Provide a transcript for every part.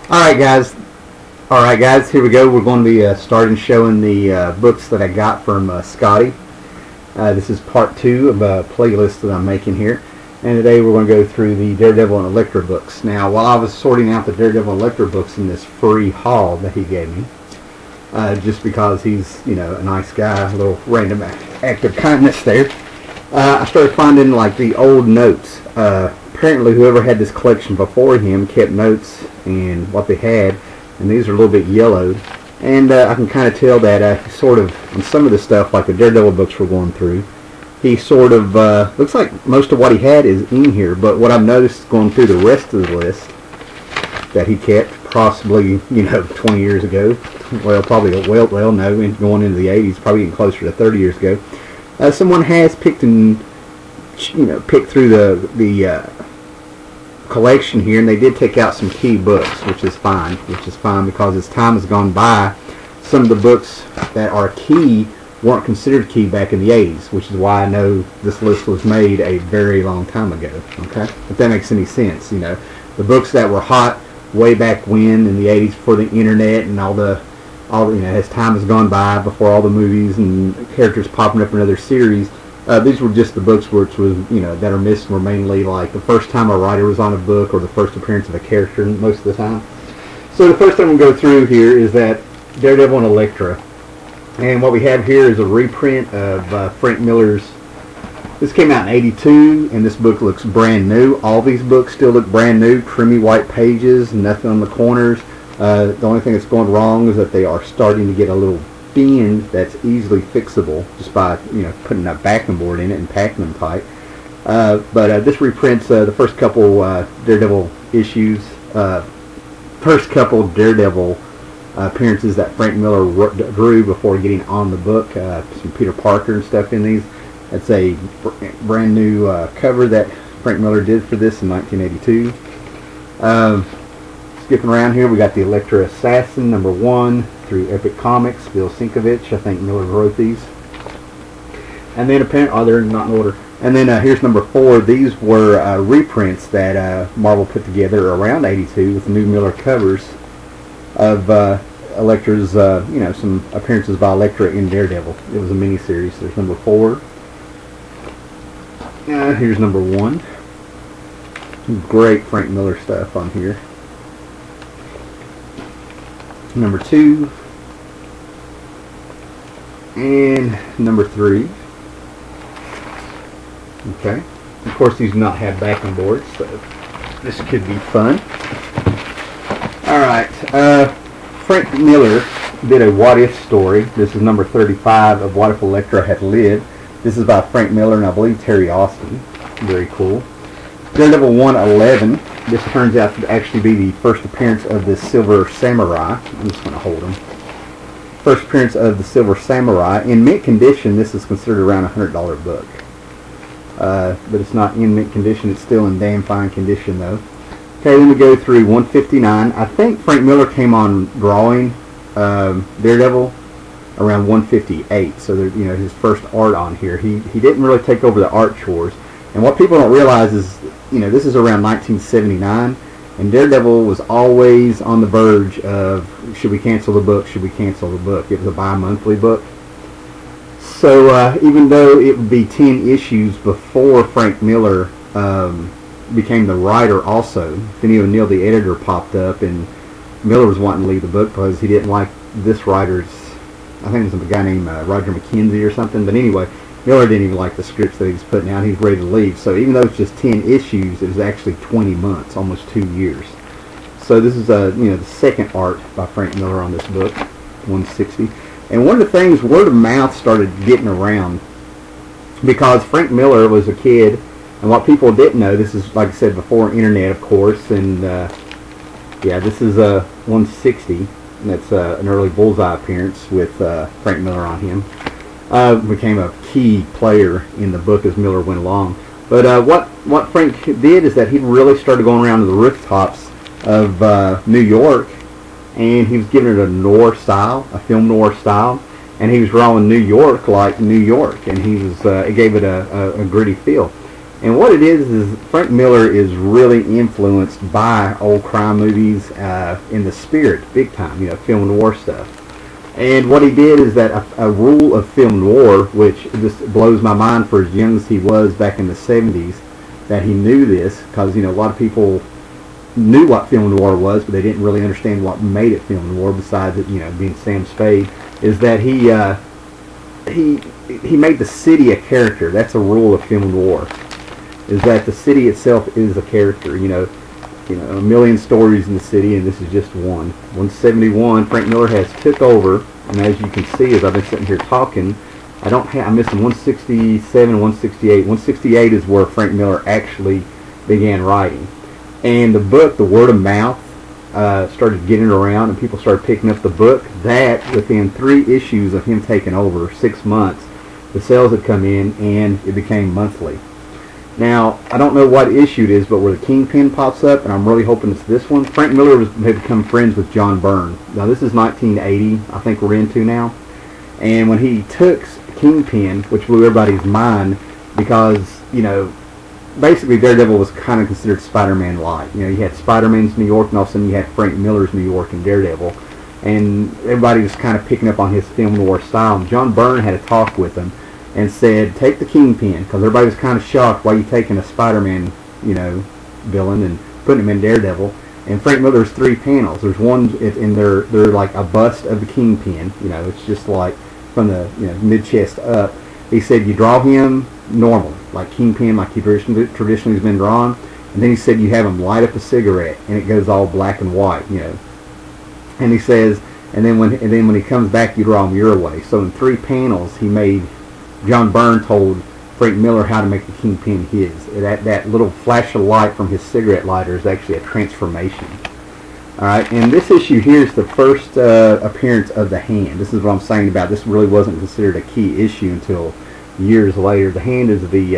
Alright guys, here we go. We're going to be starting showing the books that I got from Scotty. This is part 2 of a playlist that I'm making here. And today we're going to go through the Daredevil and Elektra books. Now, while I was sorting out the Daredevil and Elektra books in this free haul that he gave me, just because he's, a nice guy, a little random act of kindness there, I started finding like the old notes. Apparently whoever had this collection before him kept notes and what they had, and these are a little bit yellowed, and I can kind of tell that he sort of, on some of the stuff like the Daredevil books we're going through, he sort of looks like most of what he had is in here, but what I've noticed going through the rest of the list that he kept possibly 20 years ago, well probably well no, going into the 80s, probably getting closer to 30 years ago, someone has picked through the collection here, and they did take out some key books, which is fine because as time has gone by, some of the books that are key weren't considered key back in the 80s, which is why I know this list was made a very long time ago. Okay, if that makes any sense. The books that were hot way back when in the 80s, before the internet and all as time has gone by, before all the movies and characters popping up in other series. These were just the books which was, that are missing were mainly like the first time a writer was on a book or the first appearance of a character most of the time. So the first thing we'll go through here is that Daredevil and Elektra. And what we have here is a reprint of Frank Miller's. This came out in '82, and this book looks brand new. All these books still look brand new, creamy white pages, nothing on the corners. The only thing that's going wrong is that they are starting to get a little bend that's easily fixable just by putting a backing board in it and packing them tight. But this reprints the first couple Daredevil issues, first couple Daredevil appearances that Frank Miller drew before getting on the book. Some Peter Parker and stuff in these. That's a brand new cover that Frank Miller did for this in 1982. Skipping around here, we got the Elektra Assassin #1 through Epic Comics, Bill Sienkiewicz. I think Miller wrote these. And then apparently, they're not in order. And then here's #4. These were reprints that Marvel put together around '82 with new Miller covers of Elektra's, some appearances by Elektra in Daredevil. It was a miniseries. There's #4. Here's #1. Great Frank Miller stuff on here. #2 and #3. Okay, of course these do not have backing boards, so this could be fun. Alright, Frank Miller did a what if story. This is number 35 of What If Elektra Had Lived. This is by Frank Miller and I believe Terry Austin. Very cool. Daredevil 111. This turns out to actually be the first appearance of the Silver Samurai. I'm just going to hold him. First appearance of the Silver Samurai. In mint condition, this is considered around a $100 book. But it's not in mint condition. It's still in damn fine condition, though. Okay, then we go through 159. I think Frank Miller came on drawing Daredevil around 158. So, his first art on here. He didn't really take over the art chores. And what people don't realize is, this is around 1979, and Daredevil was always on the verge of, should we cancel the book, should we cancel the book? It was a bi-monthly book. So even though it would be 10 issues before Frank Miller became the writer also, Finney O'Neill, the editor, popped up, and Miller was wanting to leave the book because he didn't like this writer's, I think it was a guy named Roger McKenzie or something, but anyway, Miller didn't even like the scripts that he was putting out. He was ready to leave. So even though it's just 10 issues, it was actually 20 months, almost 2 years. So this is the second art by Frank Miller on this book, 160. And one of the things, word of mouth started getting around because Frank Miller was a kid, and what people didn't know, this is, like I said before, internet, of course, and this is 160. And that's an early Bullseye appearance with Frank Miller on him. Became a key player in the book as Miller went along. But what Frank did is that he really started going around to the rooftops of New York, and he was giving it a noir style, a film noir style, and he was drawing New York like New York, and he was it gave it a gritty feel. And what it is Frank Miller is really influenced by old crime movies in the spirit, big time, you know, film noir stuff. And what he did is that a rule of film noir, which just blows my mind for as young as he was back in the 70s, that he knew this, because, you know, a lot of people knew what film noir was, but they didn't really understand what made it film noir besides it, you know, being Sam Spade, is that he made the city a character. That's a rule of film noir, is that the city itself is a character. You know, a million stories in the city, and this is just one. 171, Frank Miller has took over, and as you can see, as I've been sitting here talking, I'm missing 167, 168. 168 is where Frank Miller actually began writing. And the book, the word of mouth, started getting around, and people started picking up the book. That, within 3 issues of him taking over, 6 months, the sales had come in, and it became monthly. Now, I don't know what issue it is, but where the Kingpin pops up, and I'm really hoping it's this one. Frank Miller had become friends with John Byrne. Now, this is 1980, I think we're into now. And when he took Kingpin, which blew everybody's mind, because, you know, basically Daredevil was kind of considered Spider-Man light. You know, you had Spider-Man's New York, and all of a sudden you had Frank Miller's New York and Daredevil. And everybody was kind of picking up on his film noir style. And John Byrne had a talk with him and said, take the Kingpin, because everybody was kind of shocked, why you taking a Spider-Man, you know, villain and putting him in Daredevil. And Frank Miller's 3 panels. There's one, and they're like a bust of the Kingpin. You know, it's just like from the, you know, mid-chest up. He said you draw him normal, like Kingpin, like he traditionally has been drawn. And then he said you have him light up a cigarette, and it goes all black and white, you know. And he says, and then when he comes back, you draw him your way. So in 3 panels, he made, John Byrne told Frank Miller how to make the Kingpin his. That little flash of light from his cigarette lighter is actually a transformation. Alright, and this issue here is the first appearance of the Hand. This is what I'm saying about this really wasn't considered a key issue until years later. The Hand is the,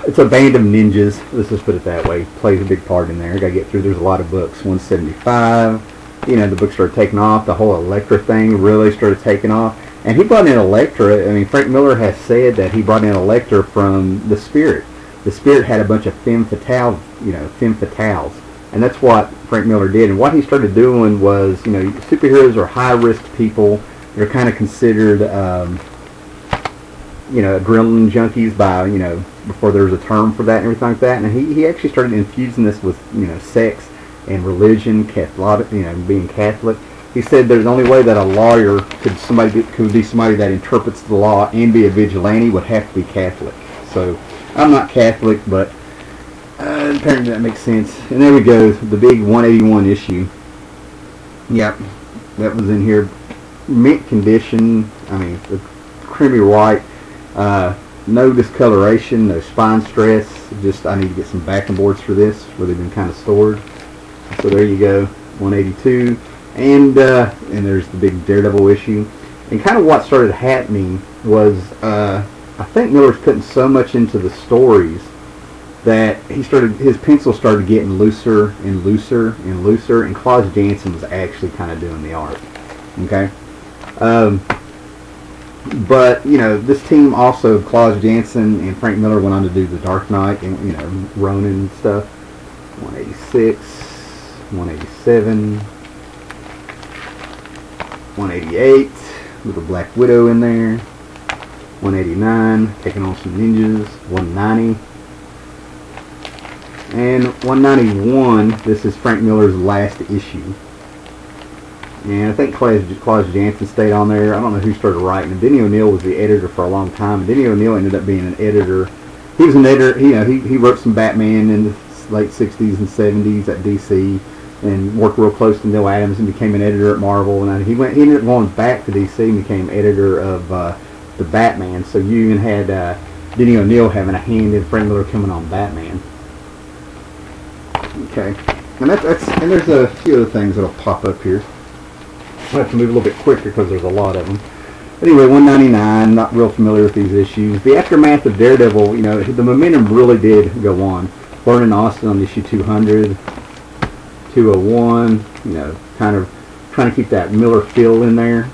it's a band of ninjas. Let's just put it that way. Plays a big part in there. Gotta get through, there's a lot of books. 175, you know, the book started taking off. The whole Elektra thing really started taking off. And he brought in Elektra. I mean, Frank Miller has said that he brought in Elektra from the Spirit. The Spirit had a bunch of femme fatales, you know, femme fatales. And that's what Frank Miller did. And what he started doing was, you know, superheroes are high-risk people. They're kind of considered, you know, adrenaline junkies by, you know, before there was a term for that and everything like that. And he actually started infusing this with, you know, sex and religion, Catholic, you know, being Catholic. He said there's the only way that a lawyer could be somebody that interprets the law and be a vigilante would have to be Catholic. So I'm not Catholic, but apparently that makes sense. And there we go, the big 181 issue. Yep, that was in here. Mint condition. I mean, the creamy white. No discoloration, no spine stress. Just I need to get some backing boards for this, where they've been kind of stored. So there you go, 182. And there's the big Daredevil issue. And kind of what started happening was, I think Miller's putting so much into the stories that his pencil started getting looser and looser and looser, and Klaus Janson was actually kind of doing the art. Okay? But, you know, this team also, Klaus Janson and Frank Miller went on to do The Dark Knight and, you know, Ronin and stuff. 186, 187, 188 with a Black Widow in there, 189 taking on some ninjas, 190, and 191. This is Frank Miller's last issue, and I think Klaus Janson stayed on there. I don't know who started writing, and Denny O'Neil was the editor for a long time, and Denny O'Neil ended up being an editor. He was an editor, you know, he wrote some Batman in the late 60s and 70s at DC, and worked real close to Neil Adams and became an editor at Marvel. And he ended up going back to DC and became editor of the Batman. So you even had Denny O'Neil having a hand in Frank Miller coming on Batman. Okay, and and there's a few other things that'll pop up here. I'll have to move a little bit quicker because there's a lot of them. Anyway, 199. Not real familiar with these issues. The aftermath of Daredevil. You know, the momentum really did go on. Burning Austin on issue 200. 201, you know, kind of trying to keep that Miller feel in there.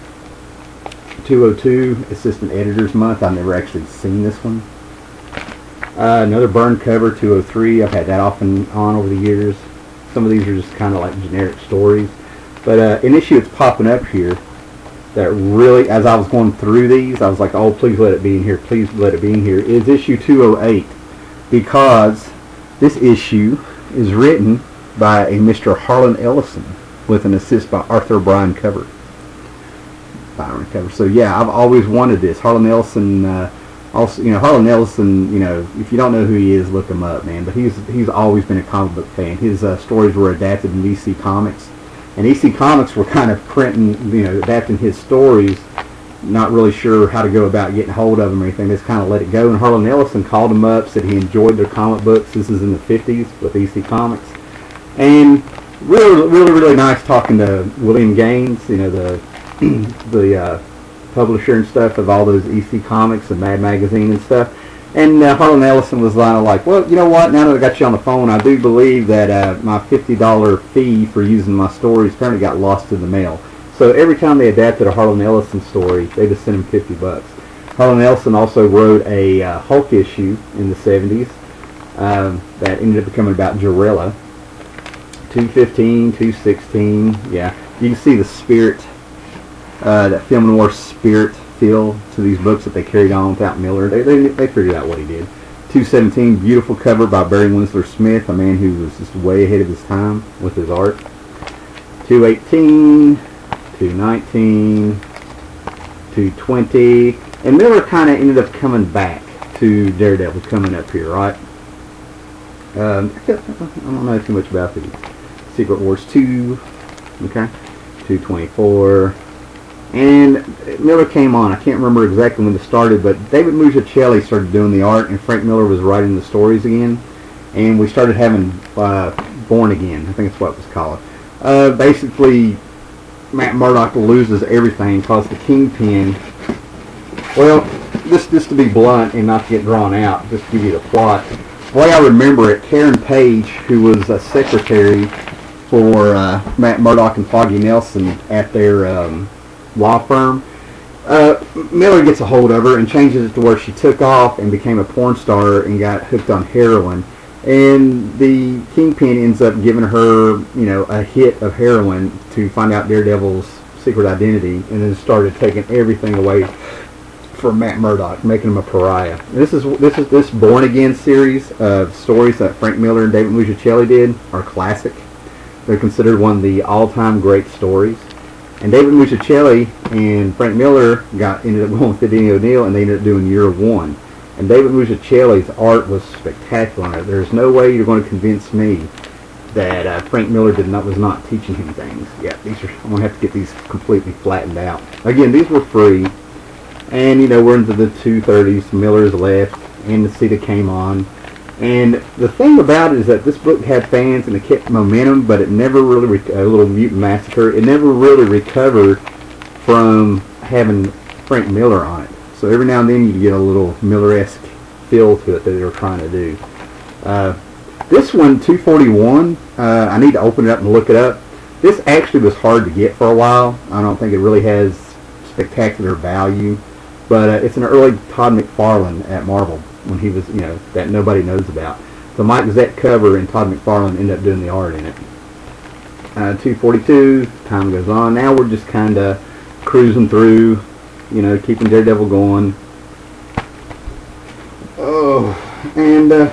202, Assistant Editors Month. I've never actually seen this one. Another burn cover, 203. I've had that off and on over the years. Some of these are just kind of like generic stories. But an issue that's popping up here that really, as I was going through these, I was like, oh, please let it be in here. Please let it be in here. Is issue 208. Because this issue is written by a Mr. Harlan Ellison with an assist by Arthur Byron cover. So yeah, I've always wanted this. Harlan Ellison, also, Harlan Ellison, if you don't know who he is, look him up, man. But he's always been a comic book fan. His stories were adapted in EC Comics, and EC Comics were kind of printing, adapting his stories. Not really sure how to go about getting hold of them or anything. They just kind of let it go. And Harlan Ellison called him up, said he enjoyed their comic books. This is in the 50s with EC Comics, and really nice talking to William Gaines, the publisher and stuff of all those EC Comics and Mad Magazine and stuff. And Harlan Ellison was like, well, you know what, now that I got you on the phone, I do believe that my $50 fee for using my stories apparently got lost in the mail. So every time they adapted a Harlan Ellison story, they just sent him $50. Harlan Ellison also wrote a Hulk issue in the 70s that ended up becoming about Jarella. 215, 216, yeah. You can see the spirit, that film noir spirit feel to these books that they carried on without Miller. They figured out what he did. 217, beautiful cover by Barry Winslow Smith, a man who was just way ahead of his time with his art. 218, 219, 220, and Miller kind of ended up coming back to Daredevil coming up here, right? I don't know too much about these. Secret Wars 2, okay, 224, and Miller came on. I can't remember exactly when it started, but David Mazzucchelli started doing the art, and Frank Miller was writing the stories again, and we started having Born Again. I think that's what it was called. Basically, Matt Murdock loses everything because the Kingpin, well, just to be blunt and not to get drawn out, just to give you the plot, the way I remember it, Karen Page, who was a secretary for Matt Murdock and Foggy Nelson at their law firm, Miller gets a hold of her and changes it to where she took off and became a porn star and got hooked on heroin. And the Kingpin ends up giving her, a hit of heroin to find out Daredevil's secret identity, and then started taking everything away from Matt Murdock, making him a pariah. And this Born Again series of stories that Frank Miller and David Mazzucchelli did are classic. They're considered one of the all-time great stories. And David Mazzucchelli and Frank Miller ended up going with Eddie O'Neill, and they ended up doing Year One. And David Mazzucchelli's art was spectacular. There's no way you're going to convince me that Frank Miller was not teaching him things. Yeah, I'm going to have to get these completely flattened out. Again, these were free. And, we're into the 230s. Miller's left. And the Cita came on. And the thing about it is that this book had fans and it kept momentum, but it never really, a little Mutant Massacre, it never really recovered from having Frank Miller on it. So every now and then you get a little Miller-esque feel to it that they were trying to do. This one, 241, I need to open it up and look it up. This actually was hard to get for a while. I don't think it really has spectacular value. But it's an early Todd McFarlane at Marvel when he was, that nobody knows about. So Mike Zeck cover and Todd McFarlane ended up doing the art in it. 242, time goes on. Now we're just kind of cruising through, keeping Daredevil going. Oh, and,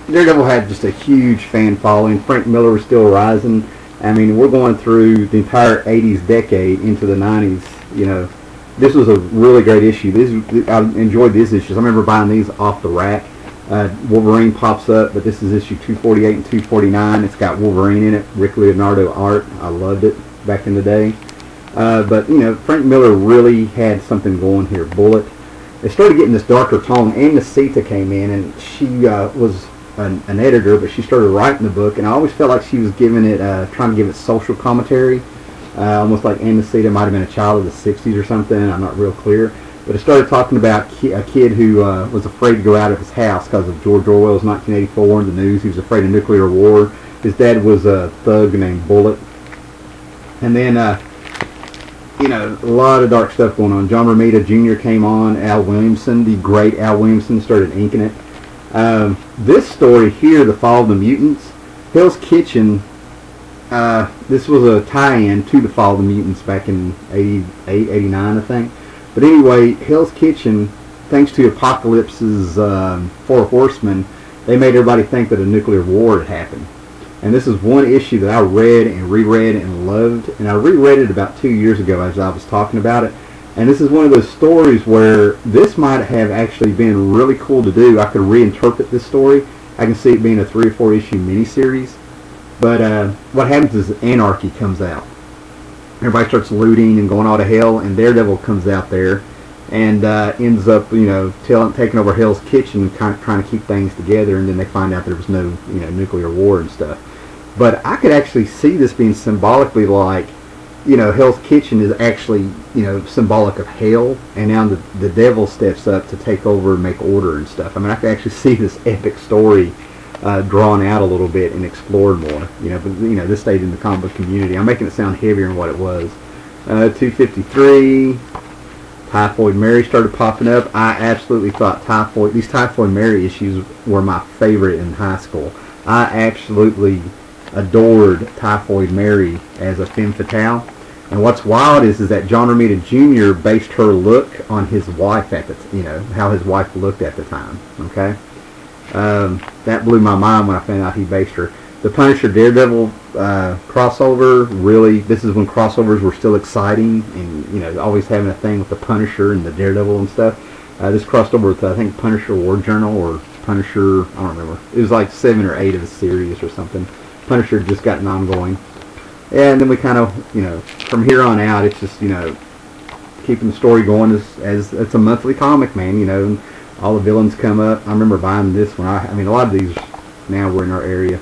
Daredevil had just a huge fan following. Frank Miller was still rising. I mean, we're going through the entire 80s decade into the 90s. This was a really great issue. I enjoyed these issues. I remember buying these off the rack. Wolverine pops up, but this is issue 248 and 249. It's got Wolverine in it, Rick Leonardo art. I loved it back in the day. But, Frank Miller really had something going here. Bullet. They started getting this darker tone. Anna Sita came in, and she was an editor, but she started writing the book, and I always felt like she was giving it, trying to give it social commentary. Almost like Anna Sita might have been a child of the 60s or something. I'm not real clear. But it started talking about a kid who was afraid to go out of his house because of George Orwell's 1984 in the news. He was afraid of nuclear war. His dad was a thug named Bullet. And then you know, a lot of dark stuff going on. John Romita Jr. came on. Al Williamson, the great Al Williamson, started inking it. This story here, The Fall of the Mutants, Hell's Kitchen, this was a tie-in to The Fall of the Mutants back in 88, 89, I think. But anyway, Hell's Kitchen, thanks to Apocalypse's Four Horsemen, they made everybody think that a nuclear war had happened. And this is one issue that I read and reread and loved. And I reread it about 2 years ago as I was talking about it. And this is one of those stories where this might have actually been really cool to do. I could reinterpret this story. I can see it being a 3 or 4 issue miniseries. But what happens is anarchy comes out. Everybody starts looting and going all to hell, and Daredevil comes out there and ends up, you know, taking over Hell's Kitchen and kind of trying to keep things together. And then they find out there was no, you know, nuclear war and stuff. But I could actually see this being symbolically like, you know, Hell's Kitchen is actually, you know, symbolic of hell, and now the devil steps up to take over and make order and stuff. I mean, I could actually see this epic story drawn out a little bit and explored more. You know, but you know, this stayed in the comic book community. I'm making it sound heavier than what it was. 253. Typhoid Mary started popping up. I absolutely thought these Typhoid Mary issues were my favorite in high school. I absolutely adored Typhoid Mary as a femme fatale. And what's wild is that John Romita Jr. based her look on his wife at the, you know, how his wife looked at the time. Okay, that blew my mind when I found out he based her. The Punisher Daredevil crossover, really, this is when crossovers were still exciting, and you know, always having a thing with the Punisher and the Daredevil and stuff. This crossed over with I think Punisher War Journal or Punisher, I don't remember. It was like 7 or 8 of the series or something. Punisher just got ongoing, and then we kind of, you know, from here on out, it's just, you know, keeping the story going as it's a monthly comic, man. You know, and all the villains come up. I remember buying this one. I mean, a lot of these now were in our area.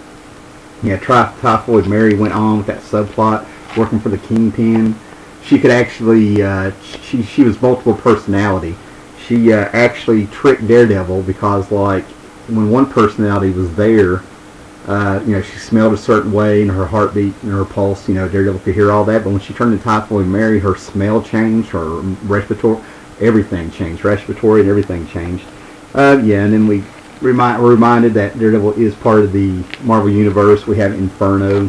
Yeah, Typhoid Mary went on with that subplot, working for the Kingpin. She could actually, she was multiple personality. She actually tricked Daredevil because, like, when one personality was there, you know, she smelled a certain way and her heartbeat and her pulse, you know, Daredevil could hear all that. But when she turned into Typhoid Mary, her smell changed, her respiratory, everything changed. Respiratory and everything changed. Yeah, and then we're reminded that Daredevil is part of the Marvel Universe. We have Inferno.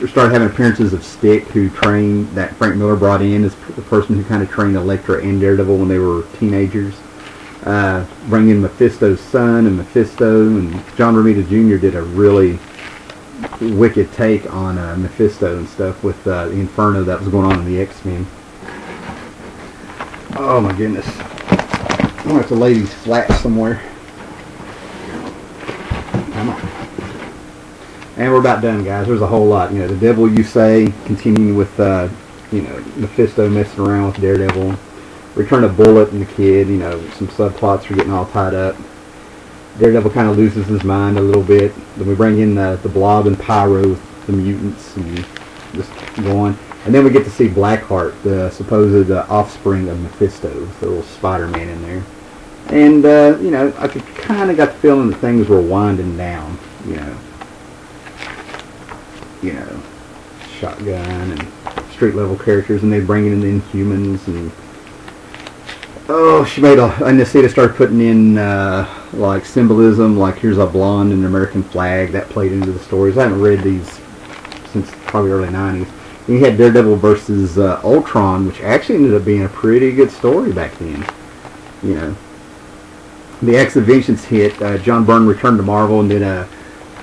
We started having appearances of Stick, who trained, that Frank Miller brought in as the person who kind of trained Elektra and Daredevil when they were teenagers. Bring in Mephisto's son and Mephisto, and John Romita Jr. did a really wicked take on Mephisto and stuff with the Inferno that was going on in the X-Men. Oh my goodness. I'm going to have to lay these flat somewhere. Come on. And we're about done, guys. There's a whole lot. You know, the Devil You Say, continuing with, you know, Mephisto messing around with Daredevil. Return of Bullet and the Kid, you know, some subplots are getting all tied up. Daredevil kind of loses his mind a little bit. Then we bring in the Blob and Pyro with the mutants and just go on. And then we get to see Blackheart, the supposed offspring of Mephisto, with the little Spider-Man in there. And, you know, I kind of got the feeling that things were winding down, you know. You know, Shotgun and street-level characters, and they bring in the Inhumans and... Oh, she made and Nacita started putting in like symbolism, like here's a blonde and an American flag that played into the stories. I haven't read these since probably early 90s. And you had Daredevil versus Ultron, which actually ended up being a pretty good story back then. You know, the Acts of Vengeance hit. John Byrne returned to Marvel and did a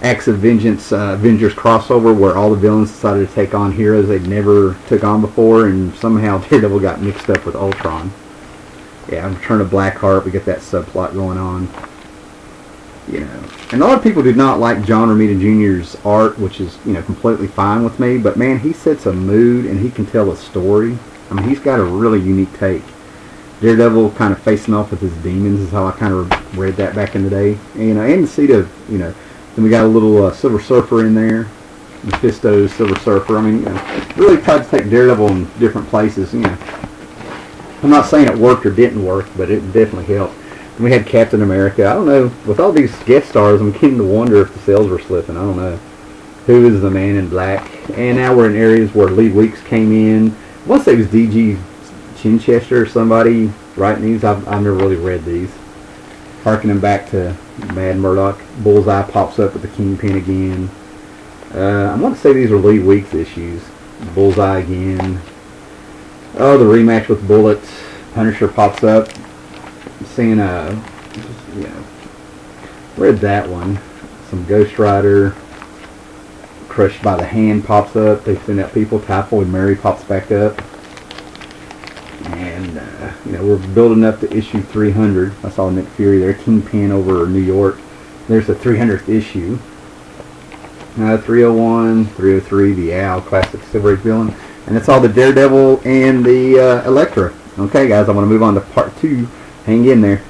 Acts of Vengeance Avengers crossover where all the villains decided to take on heroes they'd never took on before, and somehow Daredevil got mixed up with Ultron. Yeah, Return of Blackheart, we get that subplot going on. You know, and a lot of people do not like John Romita Jr.'s art, which is, you know, completely fine with me. But man, he sets a mood and he can tell a story. I mean, he's got a really unique take. Daredevil kind of facing off with his demons is how I kind of read that back in the day. And, you know, and the seat of, you know, then we got a little Silver Surfer in there, Mephisto, Silver Surfer. I mean, you know, really tried to take Daredevil in different places. You know, I'm not saying it worked or didn't work, but it definitely helped. And we had Captain America. I don't know, with all these guest stars, I'm beginning to wonder if the sales were slipping. I don't know. Who is the Man in Black? And now we're in areas where Lee Weeks came in. want to say it was D.G. Chinchester or somebody writing these. I've never really read these. Harkening back to Mad Murdoch. Bullseye pops up with the Kingpin again. I want to say these are Lee Weeks issues. Bullseye again. Oh, the rematch with Bullet. Punisher pops up. Seeing read that one. Some Ghost Rider. Crushed by the Hand pops up. They send out people. Typhoid Mary pops back up. And we're building up to issue 300. I saw Nick Fury there. Kingpin over New York. There's the 300th issue. 301, 303, the Owl, classic Silver Age villain. And that's all the Daredevil and the Elektra. Okay, guys, I want to move on to part 2. Hang in there.